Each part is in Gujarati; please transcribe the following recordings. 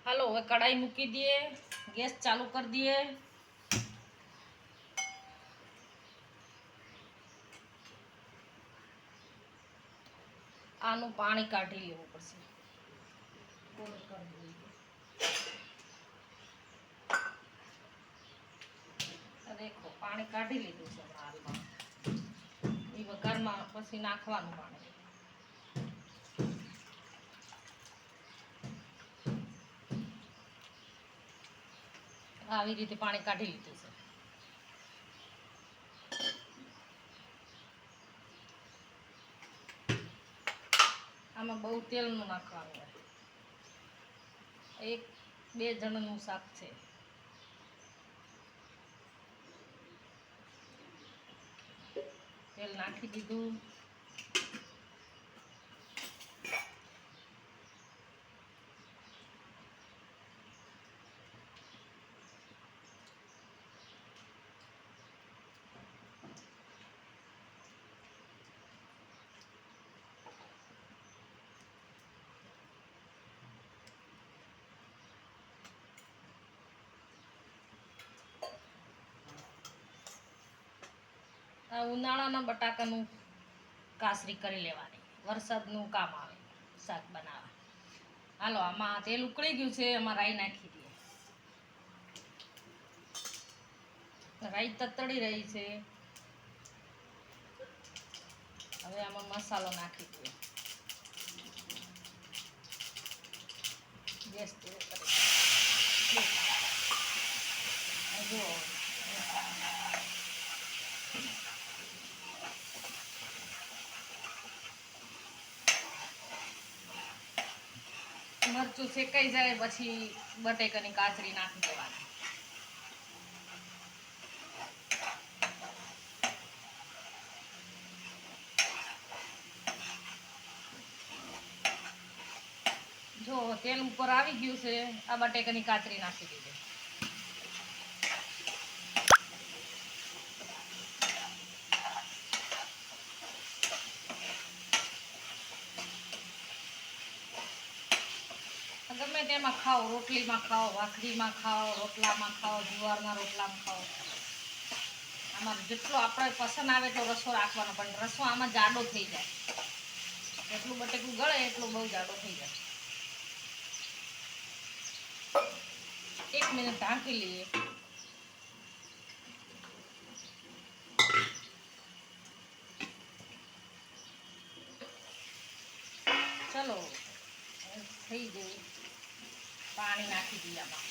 હાલો હવે કઢાઈ મૂકી દઈએ, ગેસ ચાલુ કરી દઈએ। આનું પાણી કાઢી લેવું પડશે। દેખો પાણી કાઢી લીધું છે હાલમાં, એ વઘારમાં પછી નાખવાનું પાણી। આવી રીતે પાણી કાઢી લીધું છે। આમાં બહુ તેલનું નાખવાનું હોય, 1-2 જણનું શાક છે। તેલ નાખી દીધું। આ ઉનાળાના બટાકાનું કાસરી કરી લેવાની, વરસાદનું કામ આવે શાક બનાવવા। હાલો આમાં તેલ ઉકળી ગયું છે, એમાં રાઈ નાખી દઈએ। રાઈ તતડી રહી છે, હવે આમાં મસાલો નાખી દઈએ। ગેસ પૂરો કરી જો મરચું શેકાઈ જાય પછી બટેકાની કાચરી નાખી દેવાની। જો તેલ ઉપર આવી ગયું છે, આ બટેકાની કાચરી નાખી દીધી। ગમે તેમાં ખાઓ, રોટલીમાં ખાઓ, ભાખરીમાં ખાઓ, રોટલામાં ખાઓ, જુવારના રોટલામાં ખાઓ, આમાં જેટલો આપણે પસંદ આવે એટલો રસો રાખવાનો, પણ રસો આમાં જાડો થઈ જાય, જેટલું બટેકું ગળે એટલું બહુ જાડો થઈ જાય। 1 મિનિટ ઢાંકી લઈએ। ચલો થઈ ગયું, પાણી નાખી દઈએ આમાં।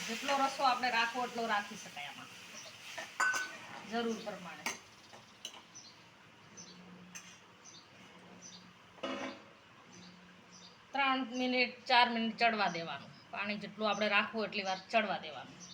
જેટલો રસો આપણે રાખવો એટલો રાખી શકાય આમાં, જરૂર પ્રમાણે। 3 મિનિટ 4 મિનિટ ચડવા દેવાનું, પાણી જેટલું આપણે રાખવું એટલી વાર ચડવા દેવાનું।